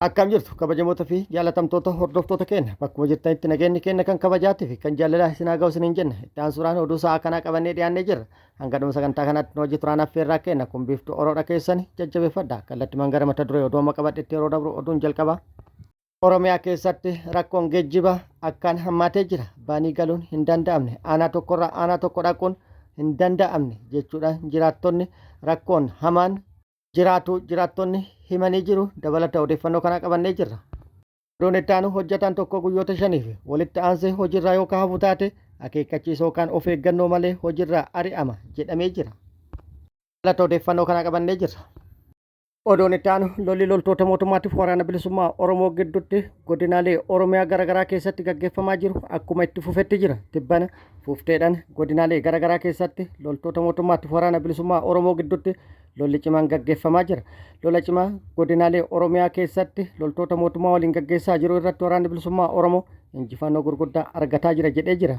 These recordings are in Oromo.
Akkam jirtu kabajamoota fi jaalatamtoota hordoftoota keenya bakkuma jirtanitti nageenyi keenya kan kabajaatii fi kan jaalalaa isin haa ga'u isiniin jenna. Itti aansuudhaan oduu sa'aa kanaa qabannee dhiyaannee jirra. Hanga dhuma sagantaa kanaatti hojii turaan affeerraa keenya kun biiftuu oroodha keessan jajjabeeffadha. Kallattiimaan gara mata duree oduu amma qabadhetti yeroo dabru oduun jalqaba. Oromiyaa keessatti rakkoon geejjibaa akkaan hammaatee jira. Baanii galuun hin danda'amne. Aanaa tokkorraa aanaa tokko dhaquun hin danda'amne jechuudhaan jiraattonni rakkoon hamaan jiraattonni himanii jiru. Dabalata odeeffannoo kana qabannee jirra. Oduun itti aanu hojjetaan tokko guyyoota 5 walitti aansee hojiirraa yoo hafu taate akeekkachiisoo kan of eeggannoo malee hojiirraa ari'ama jedhamee jira. Dabalata odeeffannoo kana qabannee jirra. Oduun itti aanu lolli loltoota mootummaatiif waraana bilisummaa Oromoo gidduutti godinaalee Oromiyaa garaagaraa keessatti gaggeeffamaa jiru akkuma itti fufetti jira. Tibbana fufteedhaan godinaalee garaagaraa keessatti loltoota mootummaatiif waraana bilisummaa Oromoo gidduutti lolli cimaan gaggeeffamaa jira. Lola cimaa godinaalee Oromiyaa keessatti loltoota mootummaa waliin gaggeessaa jiru irratti waraanni bilisummaa Oromoo injifannoo gurguddaa argataa jira jedhee jira.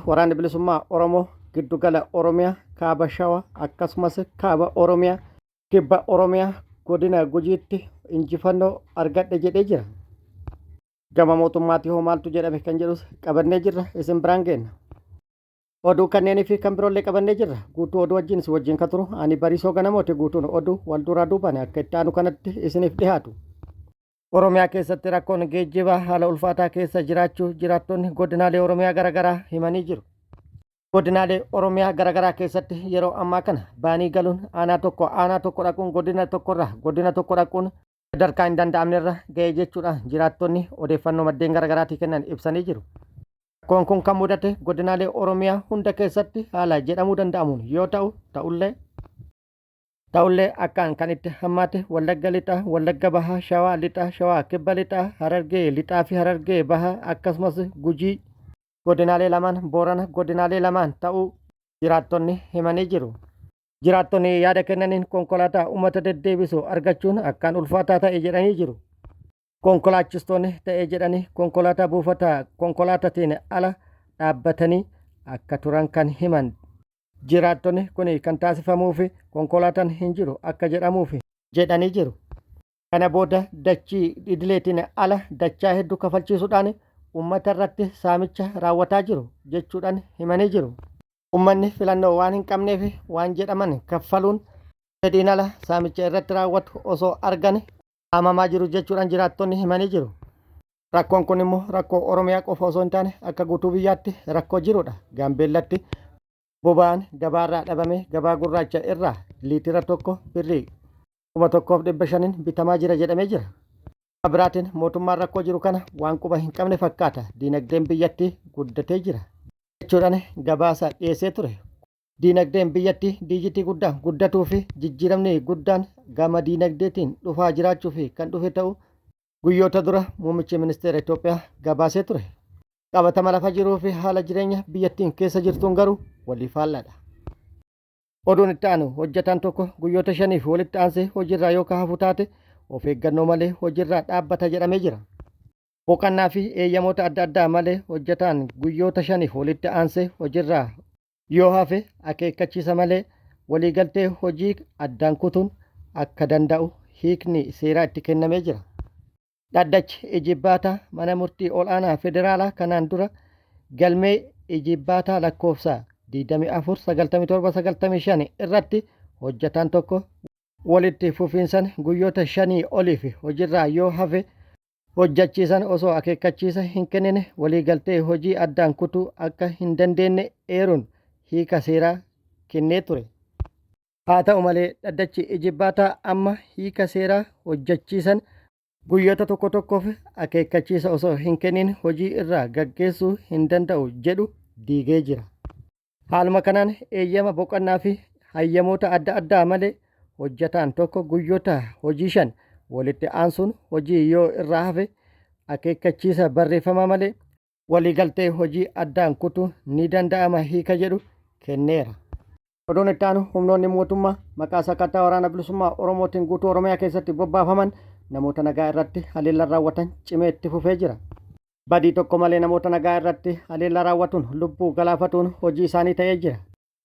Waraanni bilisummaa Oromoo giddugala Oromiyaa, kaaba Shawaa akkasumas kaaba Oromiyaa, kibba Oromiyaa godina Gujiitti injifannoo argadhe jedhee jira. Gama mootummaatii hoo maaltu jedhame kan jedhus qabannee jirra isin biraan geenna. Oduu kanneenii fi kan biroollee qabannee jirra. Guutuu oduu wajjin kan turu ani Bariisoo Ganamooti. Guutuun oduu wal duraa duubaan akka itti aanu kanatti isiniif dhiyaatu. Oromiyaa keessatti rakkoon geejjibaa haala ulfaataa keessa jiraachuu jiraattonni godinaalee Oromiyaa garaagaraa himanii jiru. Godinaalee Oromiyaa garaagaraa keessatti yeroo ammaa kana baanii galuun aanaa tokko dhaquun godina tokko dhaquun sadarkaa hin danda'amnerra ga'ee jechuudha jiraattonni odeeffannoo maddeen garaagaraatii kennan ibsanii jiru. Rakkoon kun kan mudate godinaalee Oromiyaa hunda keessatti haala jedhamuu danda'amuun yoo ta'u ta'ullee akkaan kan itti hammaate Wallagga Lixaa, Wallagga Bahaa, Shawaa Lixaa, Shawaa Kibba Lixaa, Harargee Lixaa fi Harargee Bahaa akkasumas Gujii godinaalee lamaan Boorana godinaalee lamaan ta'uu jiraattonni himanii jiru. Jiraattonni yaada kennaniin konkolaataa uummata deddeebisu argachuun akkaan ulfaataa ta'e jedhanii jiru. Konkolaachistoonni ta'ee jedhanii konkolaataa buufataa konkolaataatiin ala dhaabbatanii akka turan kan himan. Jiraattonni kun kan taasifamuu fi konkolaataan hin jiru akka jedhamuuf jedhanii jiru. Kana booda dachii idileetiin ala dachaa hedduu kafalchiisuudhaan uummata irratti saamicha raawwataa jiru jechuudhaan himanii jiru. Uummanni filannoo waan hin qabneef waan jedhaman kaffaluun fedhiin ala saamicha irratti raawwatu osoo argan haamamaa jiru jechuudhaan jiraattonni himanii jiru. Rakkoon kun immoo rakkoo Oromiyaa qofa osoo hin taane akka guutuu biyyaatti rakkoo jirudha. Gaambeellatti boba'aan gabaarraa dhabame gabaa gurraacha irraa liitira tokko birrii 1,500 bitamaa jira jedhamee jira. Biraatiin mootummaan rakkoo jiru kana waan quba hin qabne fakkaata. Diinagdeen biyyattii guddatee jira jechuudhaan gabaasa dhiyeessee ture. Diinagdeen biyyattii diijitii guddaan guddatuu fi jijjiiramni guddaan gama diinagdeetiin dhufaa jiraachuu fi kan dhufe ta'u guyyoota dura muummichi ministeera Itoophiyaa gabaasee ture. Qabatama lafa jiruu fi haala jireenya biyyattiin keessa jirtuun garuu waliif haalladha. Oduun itti aanu hojjetaan tokko guyyoota 5 walitti aansee hojiirraa yoo hafu taate of eeggannoo malee hojiirraa dhaabbata jedhamee jira. Boqonnaa fi eeyyamoota adda addaa malee hojjetaan guyyoota 5 walitti aansee hojiirraa yoo hafe akeekkachiisa malee waliigaltee hojii addaan kutuun akka danda'u hiikni seeraa itti kennamee jira. Dhaddachi Ijibbaataa mana murtii ol'aanaa federaalaa kanaan dura galmee Ijibbaataa lakkoofsa 249795 irratti hojjetaan tokko walitti fufiinsan guyyoota 5 oliif hojiirraa yoo hafe hojjechiisan osoo akeekkachiisa hin kennine waliigaltee hojii addaan kutuu akka hin dandeenye eeruun hiika seeraa kennee ture. Haa ta'u malee dhaddachi Ijibbaataa amma hiika seeraa hojjechiisan guyyoota tokkoof akeekkachiisa osoo hin kennin hojii irraa gaggeessuu hin danda'u jedhu diigee jira. Haaluma kanaan eeyyama boqonnaa fi hayyamoota adda addaa malee hojjetaan tokko guyyoota hojii 5 walitti aansuun hojii yoo irraa hafe akeekkachiisa barreeffama malee waliigaltee hojii addaan kutuu ni danda'ama hiika jedhu kenneera. Oduun itti aanu humnoonni mootummaa maqaa sakattaa waraana bilisummaa Oromootiin guutuu Oromiyaa keessatti bobbaafaman namoota nagaa irratti haleellaa raawwatan cimee itti fufee jira. Badii tokko malee namoota nagaa irratti haleellaa raawwatuun lubbuu galaafatuun hojii isaanii ta'ee jira.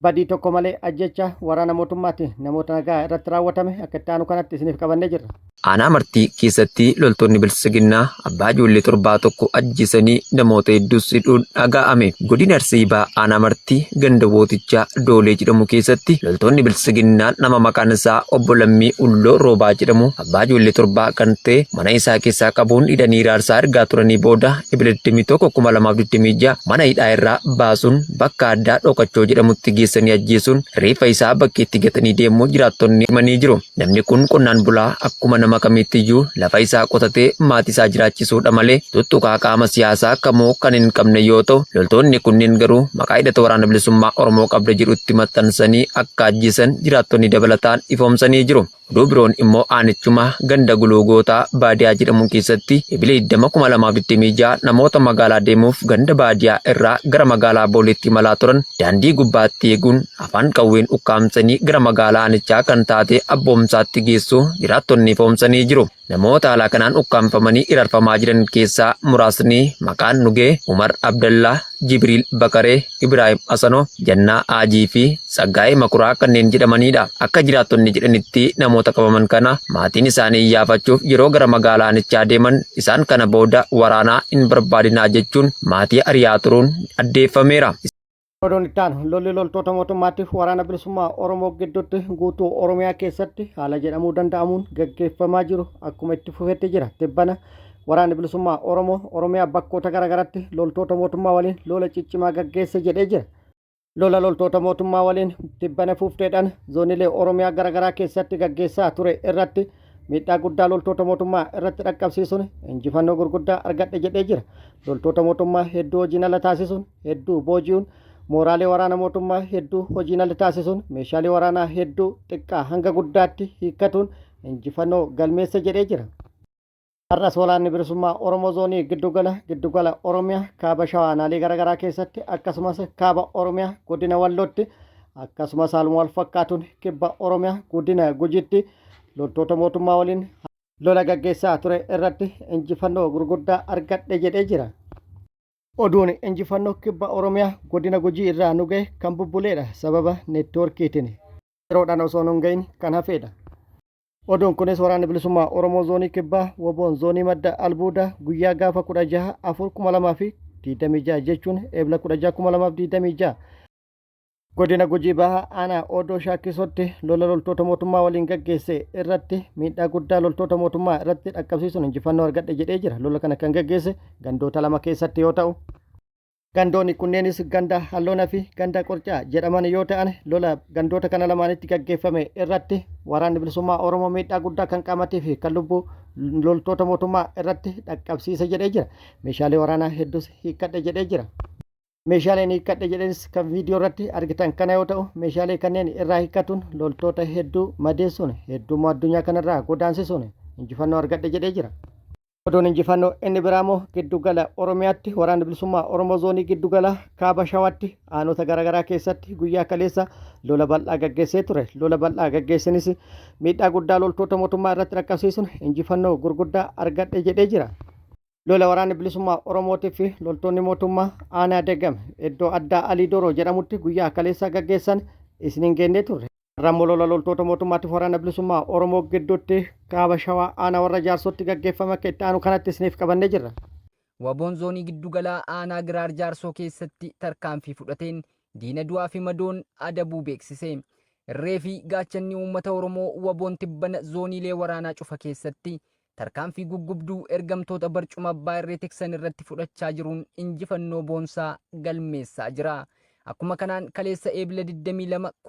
badii tokko malee ajjecha waraana mootummaatti namoota nagaa irratti raawwatame akka itti aanu kanatti isiniif qabannee jirra. Aanaa Martii keessatti loltoonni bilisiginnaa abbaa ijoollee torbaa tokko ajjeesanii namoota hedduus hidhuun dhaga'ame. Godina Arsii Bahaa Aanaa Martii ganda bootichaa Doolee jedhamu keessatti loltoonni bilisiginnaa nama maqaan isaa Obbo Lammii Ulloo Roobaa jedhamu abbaa ijoollee torbaa kan ta'e mana isaa keessaa qabuun hidhanii raarsaa ergaa turanii booda Ebile 21/2026 mana hidhaa irraa baasuun bakka addaa Dhokachoo jedhamutti geessanii ajjeesuun reeffa isaa bakkeetti gatanii deemuu jiraattonni himanii jiru. Namni kun qonnaan bulaa akkuma nama kamiiyyuu lafa isaa qotatee maatii isaa jiraachisuudha malee tuttuqaa qaama siyaasaa kamuu kan hin qabne yoo ta'u, loltoonni kunneen garuu maqaa hidhata waraana bilisummaa Oromoo qabda jedhutti maxxansanii akka ajjeesan jiraattonni dabalataan ifoomsanii jiru. Oduu biroon immoo aanichuma ganda gulugootaa baadiyaa jedhamu keessatti Ebile 2026 namoota magaalaa deemuuf ganda baadiyaa irraa gara magaalaa Booleetti imalaa turan daandii gubbaatti eeguun afaan qawween ukkaamsanii gara magaalaa aanichaa kan taate Abboomsaatti geessu jiraattonni ifoomsanii jiru. Namoota haala kanaan ukkaamfamanii irarfamaa jiran keessaa muraasni maqaan Nugee, Umar Abdallaa, Jibriil Bakaree, Ibrahim Asanoo, Jannaa Aajii fi Saggaa'ee Makuraa kanneen jedhamanidha. Akka jiraattonni jedhanitti namoota qabaman kana maatiin isaanii iyyaafachuuf yeroo gara magaalaa aanichaa deeman isaan kana booda waraanaa hin barbaadinaa jechuun maatii ari'aa turuun addeeffameera. Oduun itti aanu lolli loltoota mootummaatiif waraana bilisummaa Oromoo gidduutti guutuu Oromiyaa keessatti haala jedhamuu danda'amuun gaggeeffamaa jiru akkuma itti fufetti jira. Tibbana waraanni bilisummaa Oromoo Oromiyaa bakkoota garaagaraatti loltoota mootummaa waliin lola ciccimaa gaggeessa jedhee jira. Lola loltoota mootummaa waliin tibbana fuufteedhaan zoonilee Oromiyaa garaagaraa keessatti gaggeessaa ture irratti miidhaa guddaa loltoota mootummaa irratti dhaqqabsiisuun injifannoo gurguddaa argadhe jedhee jira. Loltoota mootummaa hedduu hojiin ala taasisuun hedduu booji'uun mooraalee waraana mootummaa hedduu hojiin ala taasisuun meeshaalee waraanaa hedduu xiqqaa hanga guddaatti hiikkatuun injifannoo galmeessa jedhee jira. Har'as waraanni bilisummaa Oromoo zoonii giddugala Oromiyaa kaaba Shawaa aanaalee garaagaraa keessatti akkasumas kaaba Oromiyaa godina Wallootti akkasumas haaluma wal fakkaatuun kibba Oromiyaa godina Gujiitti loltoota mootummaa waliin lola gaggeessaa ture irratti injifannoo gurguddaa argadhe jedhee jira. Oduun injifannoo kibba Oromiyaa godina Gujii irraa nu ga'e kan bubbuleedha sababa neetwoorkiitiin yeroodhaan osoo nu hin gahin kan hafeedha. Oduun kunis waraanni bilisummaa Oromoo zoonii kibbaa Woboon zoonii madda albuudaa guyyaa gaafa 16/4/2026 jechuun Ebile 16/2026 godina Gujii Bahaa aanaa Odoo Shaakkisotti lola loltoota mootummaa waliin gaggeesse irratti miidhaa guddaa loltoota mootummaa irratti dhaqqabsiisuun injifannoo argadhe jedhee jira. Lola kana kan gaggeesse gandoota lama keessatti yoo ta'u, gandoonni kunneenis ganda Halloonaa fi ganda Qorcaa jedhaman yoo ta'an, lola gandoota kana lamaanitti gaggeeffame irratti waraanni bilisummaa Oromoo miidhaa guddaa kan qaamatee fi kan lubbuu loltoota mootummaa irratti dhaqqabsiise jedhee jira. Meeshaalee waraanaa hedduus hiikkadhe jedhee jira. Meeshaaleen hiikkadhe jedhanis kan viidiyoo irratti argitan kana yoo ta'u, meeshaalee kanneen irraa hiikkatuun loltoota hedduu madeessuun heddummaa addunyaa kanarraa godaansisuun injifannoo argadhe jedhee jira. Oduun injifannoo inni biraamoo giddugala Oromiyaatti waraanni bilisummaa Oromoo zoonii giddugala kaaba Shawaatti aanota garaagaraa keessatti guyyaa kaleessa lola bal'aa gaggeessee ture. Lola bal'aa gaggeessinis miidhaa guddaa loltoota mootummaa irratti dhaqqabsiisuun injifannoo gurguddaa argadhe jedhee jira. Lola waraanni bilisummaa Oromootii fi loltoonni mootummaa aanaa Degam iddoo addaa Alii Dooroo jedhamutti guyyaa kaleessa gaggeessan isiniin geennee turre. Rammoo lola loltoota mootummaatiif waraana bilisummaa Oromoo gidduutti kaaba Shawaa aanaa warra Jaarsootti gaggeeffame akka itti aanu kanatti isiniif qabannee jirra. Waboon zoonii giddugalaa aanaa Giraar Jaarsoo keessatti tarkaanfii fudhateen diina du'aa fi madoon adabuu beeksise. Irree fi gaachanni uummata Oromoo waboon tibbana zooniilee waraanaa cufa keessatti tarkaanfii guggubduu ergamtoota barcuma abbaa irree tiksan irratti fudhachaa jiruun injifannoo boonsaa galmeessaa jira. Akkuma kanaan kaleessa Ebile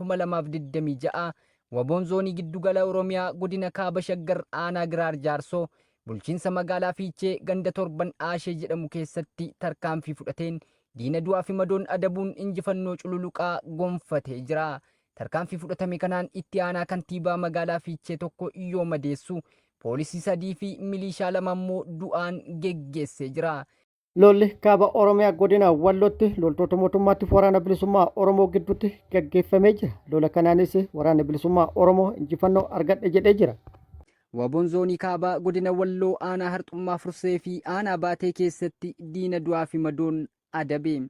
22/2026 waboon zoonii giddugala Oromiyaa godina kaaba Shaggar aanaa Giraar Jaarsoo bulchiinsa magaalaa Fiichee ganda torban Aashee jedhamu keessatti tarkaanfii fudhateen diina du'aa fi madoon adabuun injifannoo cululuqaa gonfatee jira. Tarkaanfii fudhatame kanaan itti aanaa kantiibaa magaalaa Fiichee tokko yoo madeessu poolisii 3 fi milishaa 2 immoo du'aan geggeessee jira. Lolli kaaba Oromiyaa godina Wallootti loltoota mootummaatiif waraana bilisummaa Oromoo gidduutti gaggeeffamee jira. Lola kanaanis waraanni bilisummaa Oromoo injifannoo argadhe jedhee jira. Waboon zoonii kaabaa godina Walloo aanaa Harxummaa Fursee fi aanaa Baatee keessatti diina du'aa fi madoon adabe.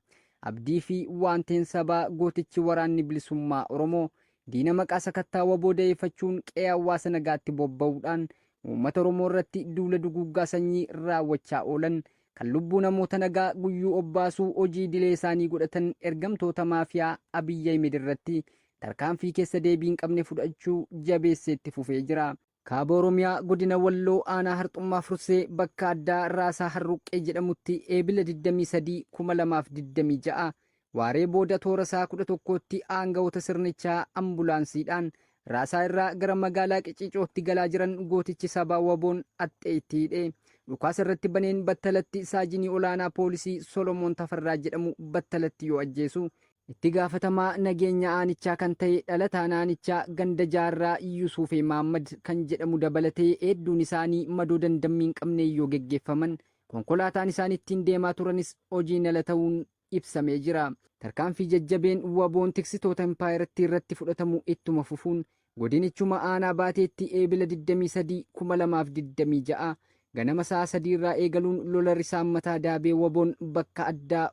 abdii fi waanteen sabaa gootichi waraanni bilisummaa Oromoo diina maqaa sakattaa waboo da'eeffachuun qe'ee hawaasa nagaatti bobba'uudhaan uummata Oromoo irratti duula duguggaa sanyii raawwachaa oolan kan lubbuu namoota nagaa guyyuu obbaasuu hojii idilee isaanii godhatan ergamtoota maafiyaa Abiyyi Ahmed irratti tarkaanfii keessa deebii hin qabne fudhachuu jabeesseetti fufee jira. Kaaba Oromiyaa godina Walloo aanaa Harxummaa Fursee bakka addaa Raasaa Harruqqee jedhamutti eebila 23 2026 waaree booda toora isaa 11tti aangawoota sirnichaa ambulaansiidhaan Raasaa irraa gara magaalaa Qicicootti galaa jiran gootichi sabaa waboon axxeetti hidhee dhukaasa irratti baneen battalatti saajinii olaanaa poolisii Solomoon Tafarraa jedhamu battalatti yoo ajjeesu itti gaafatamaa nageenya aanichaa kan ta'e dhalataa aanichaa ganda jaarraa Yusuufee Maammad kan jedhamu dabalatee hedduun isaanii madoo dandammii hin qabne yoo geggeeffaman konkolaataan isaan ittiin deemaa turanis hojiin ala ta'uun ibsamee jira. Tarkaanfii jajjabeen waboon tiksitoota impaayeratti irratti fudhatamu ittuma fufuun godinichuma aanaa baateetti eebila 23 2026 ganama sa'a 3 irraa eegaluun lola risaan mataa daabee waboon bakka addaa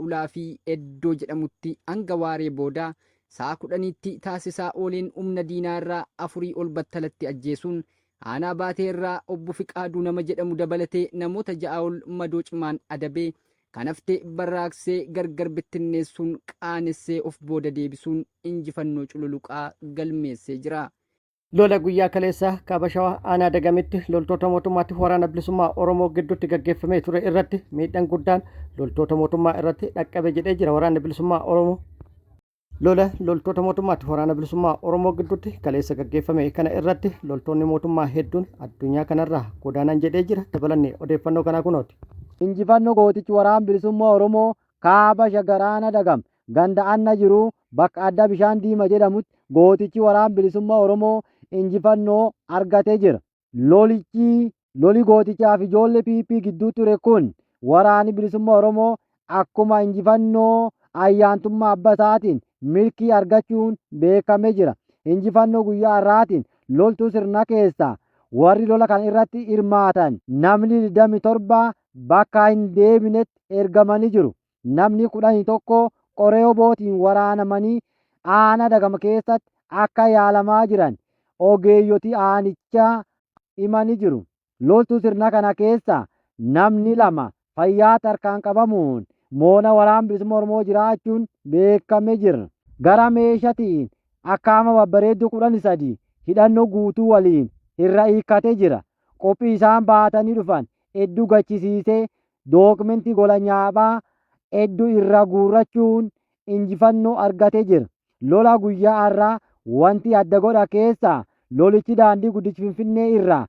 ulaa fi eddoo jedhamutti hanga waaree booda sa'a 10tti taasisaa ooleen humna diinaa irraa 4 ol battalatti ajjeesuun aanaa baatee irraa obbo Fiqaaduu nama jedhamu dabalatee namoota 6 ol madoo cimaan adabee kan hafte barraaqsee gargar bittinneessuun qaanessee of booda deebisuun injifannoo cululuqaa galmeessee jira. Lola guyyaa kaleessaa kaaba shawaa aanaa dagamitti loltoota mootummaatti waraana bilisummaa Oromoo gidduutti gaggeeffamee ture irratti miidhaan guddaan loltoota mootummaa irratti dhaqqabe jedhee jira waraanni bilisummaa Oromoo. Lola loltoota mootummaatti waraana bilisummaa Oromoo gidduutti kaleessa gaggeeffame kana irratti loltoonni mootummaa hedduun addunyaa kanarraa godaanan jedhee jira. Dabalannee odeeffannoo kanaa kunooti. Injifannoo gootichi waraana bilisummaa Oromoo kaaba shagaraana dagam ganda anna jiru bakka adda bishaan diima jedhamutti gootichi waraana bilisummaa Oromoo injifannoo argatee jira. Loli gootichaa fi ijoollee PP gidduu ture kun waraanni bilisummaa Oromoo akkuma injifannoo ayyaantummaa abba isaatiin milkii argachuun beekamee jira. Injifannoo guyyaa har'aatiin loltuu sirna keessaa warri lola kan irratti hirmaatan namni 27 bakka hin deebinetti ergamanii jiru. Namni 11 qoree bootiin waraanamanii aanaa dagama keessatti akka yaalamaa jiran ogeeyyoti aanichaa himanii jiru. Loltuu sirna kana keessa namni 2 fayyaa tarkaan qabamuun moona waraana bilisummaa Oromoo jiraachuun beekamee jira. Gara meeshaatiin akkaama babbareedduu 13 hidhannoo guutuu waliin irra hiikkatee jira. Qophii isaan baatanii dhufan hedduu gachisiisee dookumentii gola nyaaphaa hedduu irra guurrachuun injifannoo argatee jira. Lola guyyaa har'aa wanti adda godha keessaa lolichi daandii guddichi Finfinnee irraa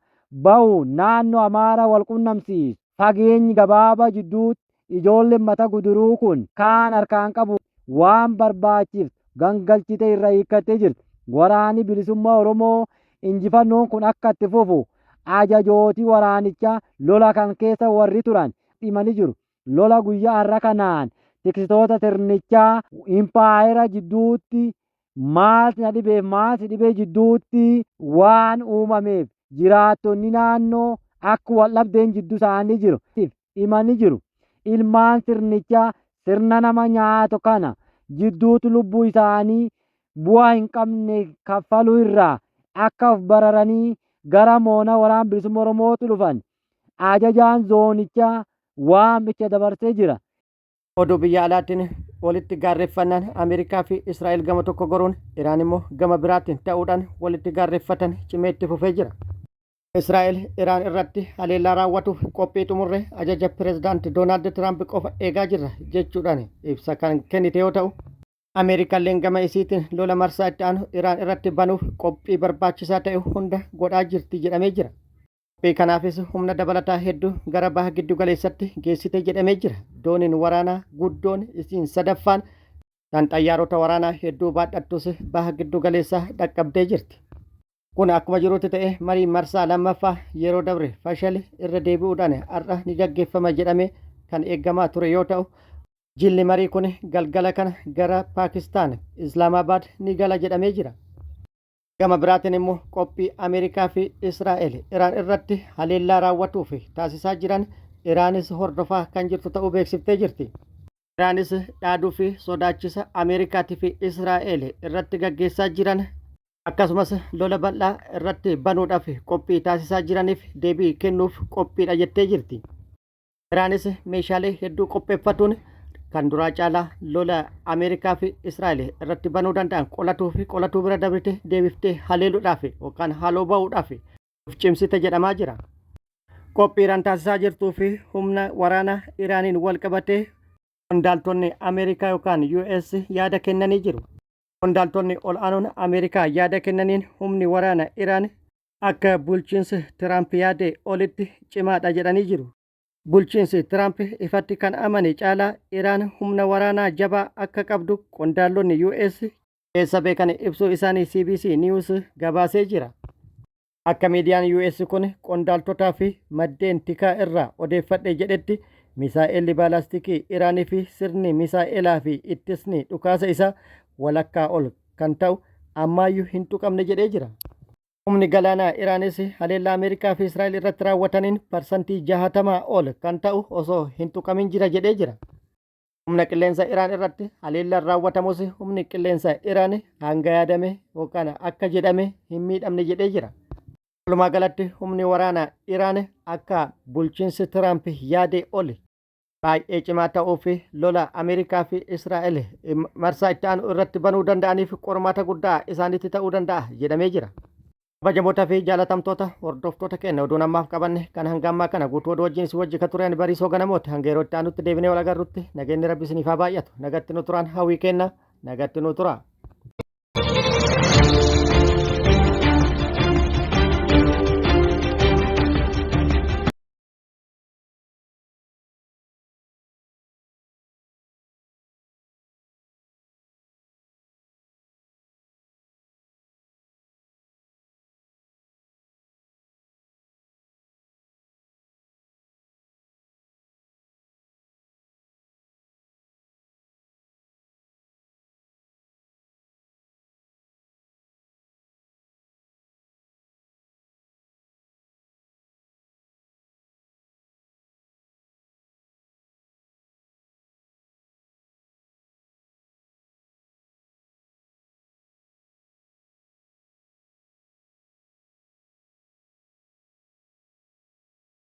bahu naannoo Amaaraa wal qunnamsiisu. Fageenyi gabaabaa jidduutti ijoolleen mata guduruu kun kaan harkaan qabu waan barbaachiif gangalchite irra hiikkattee jirti. Waraanni bilisummaa Oromoo injifannoon kun akka itti fufu ajajootii waraanichaa lola kan keessa warri turan himanii jiru. Lola guyyaa har'a kanaan tiksitoota sirnichaa impaayera jidduutti maalti na dhibeef maalti dhibee jidduutti waan uumameef jiraattonni naannoo akka wal dhabdeen jidduu isaanii jiru himanii jiru. Ilmaan sirnichaa sirna nama nyaatu kana jidduutti lubbuu isaanii bu'aa hin qabne kaffaluu irraa akka of bararanii gara moona waraana bilisummaa Oromootti dhufan ajajaan zoonichaa waamicha dabarsee jira. Oduu biyya alaatiin walitti gaarreeffannaan Ameerikaa fi Israa'el gama tokko goruun Iraan immoo gama biraatiin ta'uudhaan walitti gaarreeffatan cimee itti fufee jira. Israa'el Iraan irratti haleellaa raawwatuuf qophii xumurre ajaja pireezidaantii Doonaald Tiraamp qofa eegaa jirra jechuudhaan ibsa kan kennite yoo ta'u, Ameerikaalleen gama isiitiin lola marsaa itti aanu Iraan irratti banuuf qophii barbaachisaa ta'e hunda godhaa jirti jedhamee jira. Qophii kanaafis humna dabalataa hedduu gara baha giddu galeessatti geessite jedhamee jira. Dooniin waraanaa guddoon isiin sadaffaan kan xayyaarota waraanaa hedduu baadhattus baha giddu galeessaa dhaqqabdee jirti. Kun akkuma jirutti ta'e marii marsaa lammaffaa yeroo dabre fashali irra deebi'uudhaan har'a ni gaggeeffama jedhamee kan eeggamaa ture yoo ta'u, jilli marii kun galgala kana gara Paakistaan Islaamabaad ni gala jedhamee jira. Gama biraatiin immoo qophii Ameerikaa fi Israa'el Iraan irratti haleellaa raawwatuuf taasisaa jiran Iraanis hordofaa kan jirtu ta'uu beeksiftee jirti. Iraanis dhaaduu fi sodaachisa Ameerikaatii fi Israa'eel irratti gaggeessaa jiran akkasumas lola bal'aa irratti banuudhaaf qophii taasisaa jiraniif deebii kennuuf qophiidha jettee jirti. Iraanis meeshaalee hedduu qopheeffatuun kan duraa caalaa lola Ameerikaa fi Israa'eel irratti banuu danda'an qolatuu bira dabrite deebiftee haleeluudhaaf yookaan haaloo ba'uudhaaf of cimsite jedhamaa jira. Qophii Iraan taasisaa jirtuu fi humna waraanaa Iraaniin wal qabatee qondaaltonni Ameerikaa yookaan US yaada kennanii jiru. Qondaaltonni ol aanoon Ameerikaa yaada kennaniin humni waraana Iraan akka bulchiinsi Tiraamp yaade olitti cimaadha jedhanii jiru. Bulchiinsi Tiraamp ifatti kan amane caalaa Iraan humna waraanaa jabaa akka qabdu qondaaltonni US keessa beekan ibsuu isaanii CBC News gabaasee jira. Akka miidiyaan US kun qondaaltotaa fi maddeen tikaa irraa odeeffadhe jedhetti misaa'elli baalaastikii Iraanii fi sirni misaa'elaa fi ittisni dhukaasa isaa walakkaa ol kan ta'u ammaayyuu hin tuqamne jedhee jira. Humni galaanaa Iraanis haleellaa Ameerikaa fi Israa'el irratti raawwataniin parsantii 60 ol kan ta'u osoo hin tuqamin jira jedhee jira. Humna qilleensa Iraan irratti haleellaan raawwatamus humni qilleensa Iraan hanga yaadame yookaan akka jedhame hin miidhamne jedhee jira. Walumaa galatti humni waraanaa Iraan akka bulchiinsi Tiraamp yaade ol baay'ee cimaa ta'uu fi lola Ameerikaa fi Israa'el marsaa itti aanu irratti banuu danda'aniif qormaata guddaa isaanitti ta'uu danda'a jedhamee jira. Kabajamootaa fi jaalatamtoota hordoftoota keenya oduun ammaaf qabanne kan hanga ammaa kana guutuu oduu wajjin isin wajji kan turan Bariisoo Ganamooti. Hanga yeroo itti aanutti deebinee wal agarrutti nageenyi Rabbi isiniif haa baay'atu. Nagatti nu turan hawwii kenna. Nagatti nu tura.